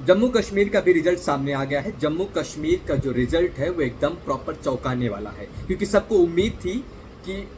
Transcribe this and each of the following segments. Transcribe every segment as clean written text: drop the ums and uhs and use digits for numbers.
जम्मू कश्मीर का भी रिजल्ट सामने आ गया है। जम्मू कश्मीर का जो रिजल्ट है वो एकदम प्रॉपर चौंकाने वाला है, क्योंकि सबको उम्मीद थी कि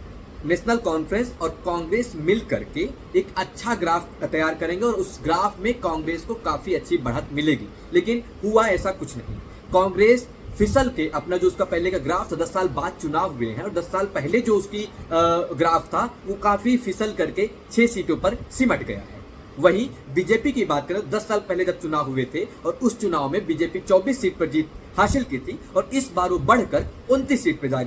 नेशनल कॉन्फ्रेंस और कांग्रेस मिल करके एक अच्छा ग्राफ तैयार करेंगे और उस ग्राफ में कांग्रेस को काफी अच्छी बढ़त मिलेगी, लेकिन हुआ ऐसा कुछ नहीं। कांग्रेस फिसल के अपना जो उसका पहले का ग्राफ था, 10 साल बाद चुनाव हुए हैं और 10 साल पहले जो उसकी ग्राफ था वो काफी फिसल करके 6 सीटों पर सिमट गया है। वहीं बीजेपी की बात करें, 10 साल पहले जब चुनाव हुए थे और उस चुनाव में बीजेपी 24 सीट पर जीत हासिल की थी और इस बार वो बढ़कर 29 सीट पर आ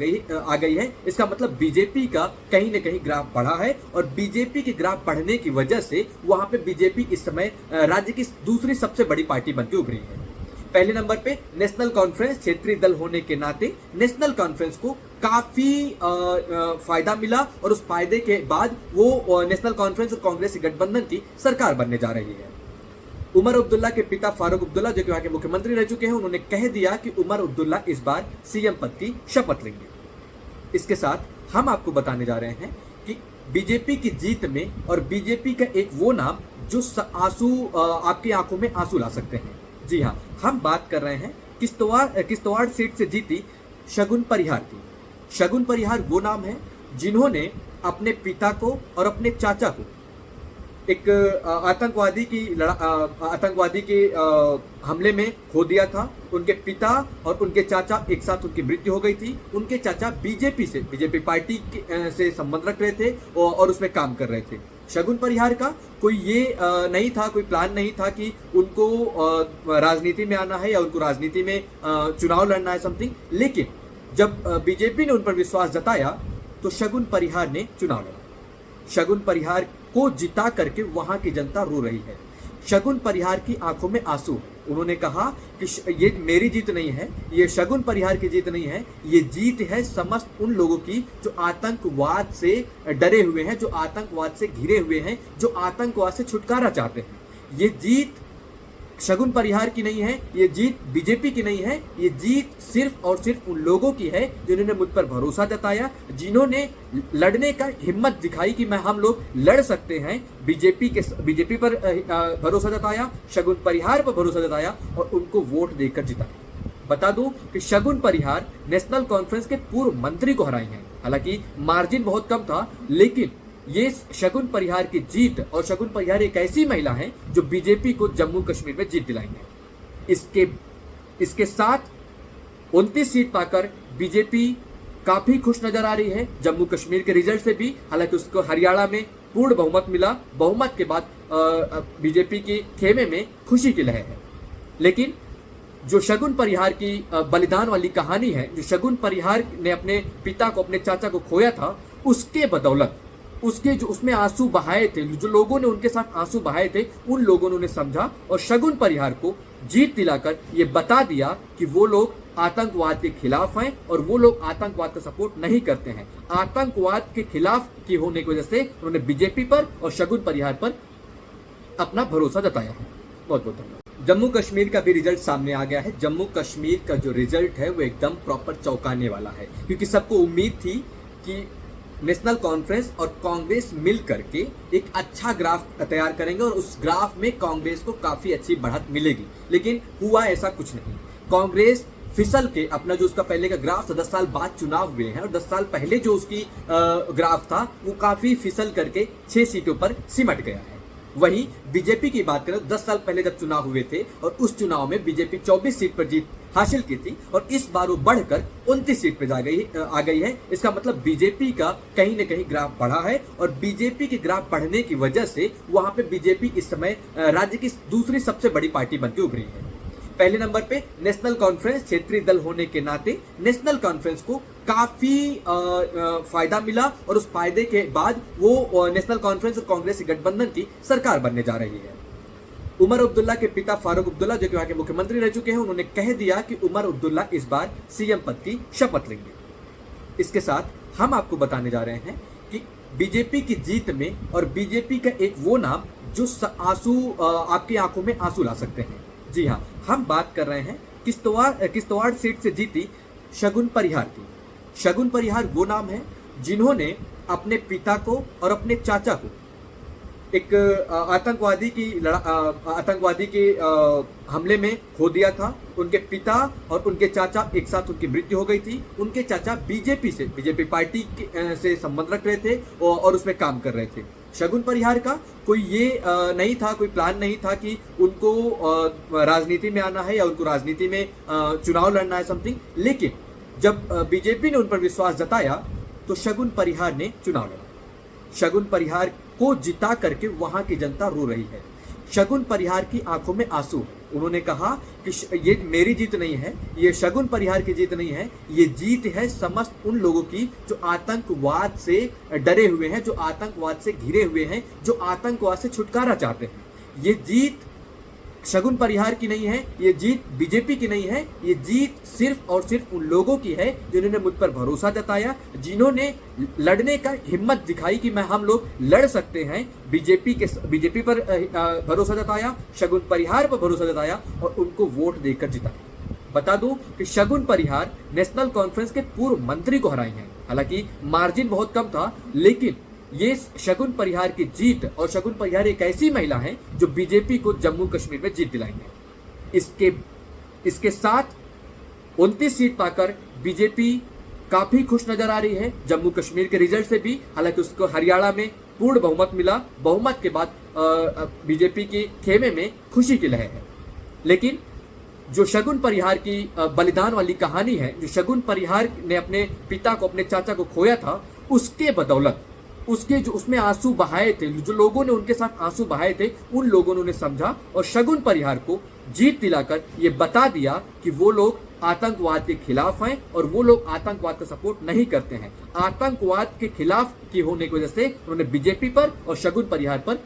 गई है। इसका मतलब बीजेपी का कहीं न कहीं ग्राफ बढ़ा है और बीजेपी के ग्राफ बढ़ने की वजह से वहां पे बीजेपी इस समय राज्य की दूसरी सबसे बड़ी पार्टी बनकर उभरी है। पहले नंबर पे नेशनल कॉन्फ्रेंस, क्षेत्रीय दल होने के नाते नेशनल कॉन्फ्रेंस को काफी फायदा मिला और उस फायदे के बाद वो नेशनल कॉन्फ्रेंस और कांग्रेस के गठबंधन की सरकार बनने जा रही है। उमर अब्दुल्ला के पिता फारूक अब्दुल्ला, जो कि वहां के मुख्यमंत्री रह चुके हैं, उन्होंने कह दिया कि उमर अब्दुल्ला इस बार सीएम पद की शपथ लेंगे। इसके साथ हम आपको बताने जा रहे हैं कि बीजेपी की जीत में और बीजेपी का एक वो नाम जो आपकी आंखों में आंसू ला सकते हैं। जी हाँ, हम बात कर रहे हैं किश्तवाड़ सीट से जीती शगुन परिहार की। शगुन परिहार वो नाम है जिन्होंने अपने पिता को और अपने चाचा को एक आतंकवादी के हमले में खो दिया था। उनके पिता और उनके चाचा एक साथ उनकी मृत्यु हो गई थी। उनके चाचा बीजेपी पार्टी से संबंध रख रहे थे और उसमें काम कर रहे थे। शगुन परिहार का कोई ये नहीं था, कोई प्लान नहीं था कि उनको राजनीति में आना है या उनको राजनीति में चुनाव लड़ना है समथिंग, लेकिन जब बीजेपी ने उन पर विश्वास जताया तो शगुन परिहार ने चुनाव लड़ा। शगुन परिहार को जिता करके वहां की जनता रो रही है। शगुन परिहार की आंखों में आंसू है। उन्होंने कहा कि ये मेरी जीत नहीं है, ये शगुन परिहार की जीत नहीं है, ये जीत है समस्त उन लोगों की जो आतंकवाद से डरे हुए हैं, जो आतंकवाद से घिरे हुए हैं, जो आतंकवाद से छुटकारा चाहते हैं। ये जीत शगुन परिहार की नहीं है, ये जीत बीजेपी की नहीं है, ये जीत सिर्फ और सिर्फ उन लोगों की है जिन्होंने मुझ पर भरोसा जताया, जिन्होंने लड़ने का हिम्मत दिखाई कि हम लोग लड़ सकते हैं। बीजेपी पर भरोसा जताया, शगुन परिहार पर भरोसा जताया और उनको वोट देकर जिताया। बता दूं कि शगुन परिहार नेशनल कॉन्फ्रेंस के पूर्व मंत्री को हराई हैं। हालांकि मार्जिन बहुत कम था, लेकिन ये शगुन परिहार की जीत और शगुन परिहार एक ऐसी महिला है जो बीजेपी को जम्मू कश्मीर में जीत दिलाएंगे। इसके साथ 29 सीट पाकर बीजेपी काफी खुश नजर आ रही है जम्मू कश्मीर के रिजल्ट से भी। हालांकि उसको हरियाणा में पूर्ण बहुमत मिला। बहुमत के बाद बीजेपी के खेमे में खुशी की लहर है। लेकिन जो शगुन परिहार की बलिदान वाली कहानी है, जो शगुन परिहार ने अपने पिता को, अपने चाचा को खोया था, उसके बदौलत उसमें आंसू बहाए थे, जो लोगों ने उनके साथ आंसू बहाए थे, उन लोगों ने उन्हें समझा और शगुन परिहार को जीत दिलाकर ये बता दिया कि वो लोग आतंकवाद के खिलाफ हैं और वो लोग आतंकवाद का सपोर्ट नहीं करते हैं। आतंकवाद के खिलाफ की होने की वजह से उन्होंने बीजेपी पर और शगुन परिहार पर अपना भरोसा जताया है। बहुत बहुत धन्यवाद। जम्मू कश्मीर का भी रिजल्ट सामने आ गया है। जम्मू कश्मीर का जो रिजल्ट है वो एकदम प्रॉपर चौंकाने वाला है, क्योंकि सबको उम्मीद थी कि नेशनल कॉन्फ्रेंस और कांग्रेस मिल करके एक अच्छा ग्राफ तैयार करेंगे और उस ग्राफ में कांग्रेस को काफी अच्छी बढ़त मिलेगी, लेकिन हुआ ऐसा कुछ नहीं। कांग्रेस फिसल के अपना जो उसका पहले का ग्राफ था, 10 साल बाद चुनाव हुए हैं और 10 साल पहले जो उसकी ग्राफ था वो काफी फिसल करके 6 सीटों पर सिमट गया है। वहीं बीजेपी की बात करें, 10 साल पहले जब चुनाव हुए थे और उस चुनाव में बीजेपी 24 सीट पर जीत हासिल की थी और इस बार वो बढ़कर 29 सीट पर आ गई है। इसका मतलब बीजेपी का कहीं न कहीं ग्राफ बढ़ा है और बीजेपी के ग्राफ बढ़ने की वजह से वहां पे बीजेपी इस समय राज्य की दूसरी सबसे बड़ी पार्टी बनकर उभरी है। पहले नंबर पे नेशनल कॉन्फ्रेंस, क्षेत्रीय दल होने के नाते नेशनल कॉन्फ्रेंस को काफी फायदा मिला और उस फायदे के बाद वो नेशनल कॉन्फ्रेंस और कांग्रेस के गठबंधन की सरकार बनने जा रही है। उमर अब्दुल्ला के पिता फारूक अब्दुल्ला, जो कि वहां के मुख्यमंत्री रह चुके हैं, उन्होंने कह दिया कि उमर अब्दुल्ला इस बार सीएम पद की शपथ लेंगे। इसके साथ हम आपको बताने जा रहे हैं कि बीजेपी की जीत में और बीजेपी का एक वो नाम जो आपकी आंखों में आंसू ला सकते हैं। जी हाँ, हम बात कर रहे हैं किश्तवाड़ सीट से जीती शगुन परिहार की। शगुन परिहार वो नाम है जिन्होंने अपने पिता को और अपने चाचा को एक आतंकवादी के हमले में खो दिया था। उनके पिता और उनके चाचा एक साथ उनकी मृत्यु हो गई थी। उनके चाचा बीजेपी पार्टी से संबंध रख रहे थे और उसमें काम कर रहे थे। शगुन परिहार का कोई ये नहीं था, कोई प्लान नहीं था कि उनको राजनीति में आना है या उनको राजनीति में चुनाव लड़ना है समथिंग। लेकिन जब बीजेपी ने उन पर विश्वास जताया तो शगुन परिहार ने चुनाव लड़ा। शगुन परिहार को जिता करके वहां की जनता रो रही है। शगुन परिहार की आंखों में आंसू है। उन्होंने कहा कि ये मेरी जीत नहीं है, ये शगुन परिहार की जीत नहीं है, ये जीत है समस्त उन लोगों की जो आतंकवाद से डरे हुए हैं, जो आतंकवाद से घिरे हुए हैं, जो आतंकवाद से छुटकारा चाहते हैं। ये जीत शगुन परिहार की नहीं है, ये जीत बीजेपी की नहीं है, ये जीत सिर्फ और सिर्फ उन लोगों की है जिन्होंने मुझ पर भरोसा जताया, जिन्होंने लड़ने का हिम्मत दिखाई कि हम लोग लड़ सकते हैं। बीजेपी पर भरोसा जताया, शगुन परिहार पर भरोसा जताया और उनको वोट देकर जिताया। बता दूं कि शगुन परिहार नेशनल कॉन्फ्रेंस के पूर्व मंत्री को हराई हैं। हालांकि मार्जिन बहुत कम था, लेकिन ये शगुन परिहार की जीत, और शगुन परिहार एक ऐसी महिला है जो बीजेपी को जम्मू कश्मीर में जीत दिलाएंगे। इसके साथ 29 सीट पाकर बीजेपी काफी खुश नजर आ रही है जम्मू कश्मीर के रिजल्ट से भी। हालांकि उसको हरियाणा में पूर्ण बहुमत मिला। बहुमत के बाद बीजेपी के खेमे में खुशी की लहर है। लेकिन जो शगुन परिहार की बलिदान वाली कहानी है, जो शगुन परिहार ने अपने पिता को, अपने चाचा को खोया था, उसके बदौलत उसके जो उसमें आंसू बहाए थे, जो लोगों ने उनके साथ आंसू बहाए थे, उन लोगों ने उन्हें समझा और शगुन परिहार को जीत दिलाकर ये बता दिया कि वो लोग आतंकवाद के खिलाफ हैं और वो लोग आतंकवाद का सपोर्ट नहीं करते हैं। आतंकवाद के खिलाफ की होने की वजह से उन्होंने बीजेपी पर और शगुन परिहार पर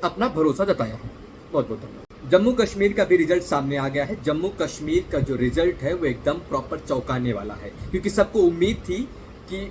अपना भरोसा जताया है। बहुत बहुत धन्यवाद। जम्मू कश्मीर का भी रिजल्ट सामने आ गया है। जम्मू कश्मीर का जो रिजल्ट है वो एकदम प्रॉपर चौंकाने वाला है, क्योंकि सबको उम्मीद थी कि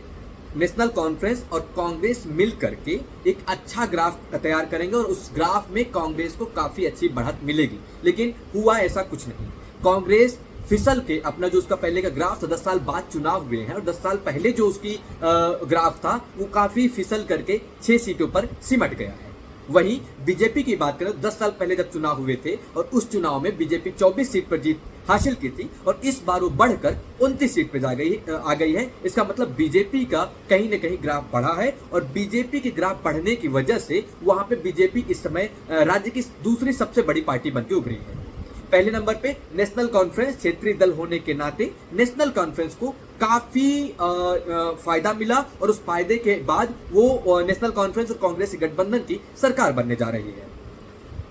नेशनल कॉन्फ्रेंस और कांग्रेस मिल करके एक अच्छा ग्राफ तैयार करेंगे और उस ग्राफ में कांग्रेस को काफी अच्छी बढ़त मिलेगी। लेकिन हुआ ऐसा कुछ नहीं। कांग्रेस फिसल के अपना जो उसका पहले का ग्राफ था, 10 साल बाद चुनाव हुए हैं और 10 साल पहले जो उसकी ग्राफ था वो काफी फिसल करके 6 सीटों पर सिमट गया है। वहीं बीजेपी की बात करें तो 10 साल पहले जब चुनाव हुए थे और उस चुनाव में बीजेपी 24 सीट पर जीत हासिल की थी और इस बार वो बढ़कर 29 सीट पर आ गई है। इसका मतलब बीजेपी का कहीं न कहीं ग्राफ बढ़ा है और बीजेपी के ग्राफ बढ़ने की वजह से वहां पे बीजेपी इस समय राज्य की दूसरी सबसे बड़ी पार्टी बनकर उभरी है। पहले नंबर पे नेशनल कॉन्फ्रेंस, क्षेत्रीय दल होने के नाते नेशनल कॉन्फ्रेंस को काफी फायदा मिला और उस फायदे के बाद वो नेशनल कॉन्फ्रेंस और कांग्रेस के गठबंधन की सरकार बनने जा रही है।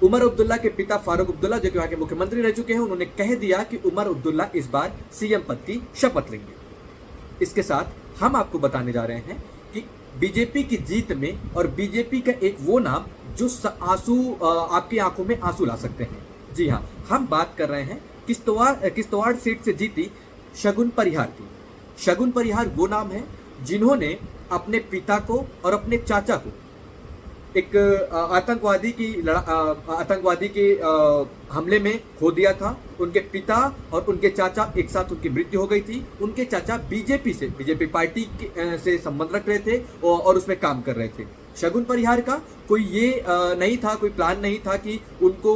उमर अब्दुल्ला के पिता फारूक अब्दुल्ला, जो कि वहां के मुख्यमंत्री रह चुके हैं, उन्होंने कह दिया कि उमर अब्दुल्ला इस बार सीएम पद की शपथ लेंगे। इसके साथ हम आपको बताने जा रहे हैं कि बीजेपी की जीत में और बीजेपी का एक वो नाम जो आपकी आंखों में आंसू ला सकते हैं। जी हाँ, हम बात कर रहे हैं किश्तवाड़ सीट से जीती शगुन परिहार की। शगुन परिहार वो नाम है जिन्होंने अपने पिता को और अपने चाचा को एक आतंकवादी के हमले में खो दिया था। उनके पिता और उनके चाचा एक साथ उनकी मृत्यु हो गई थी। उनके चाचा बीजेपी पार्टी से संबंध रख रहे थे और उसमें काम कर रहे थे। शगुन परिहार का कोई ये नहीं था, कोई प्लान नहीं था कि उनको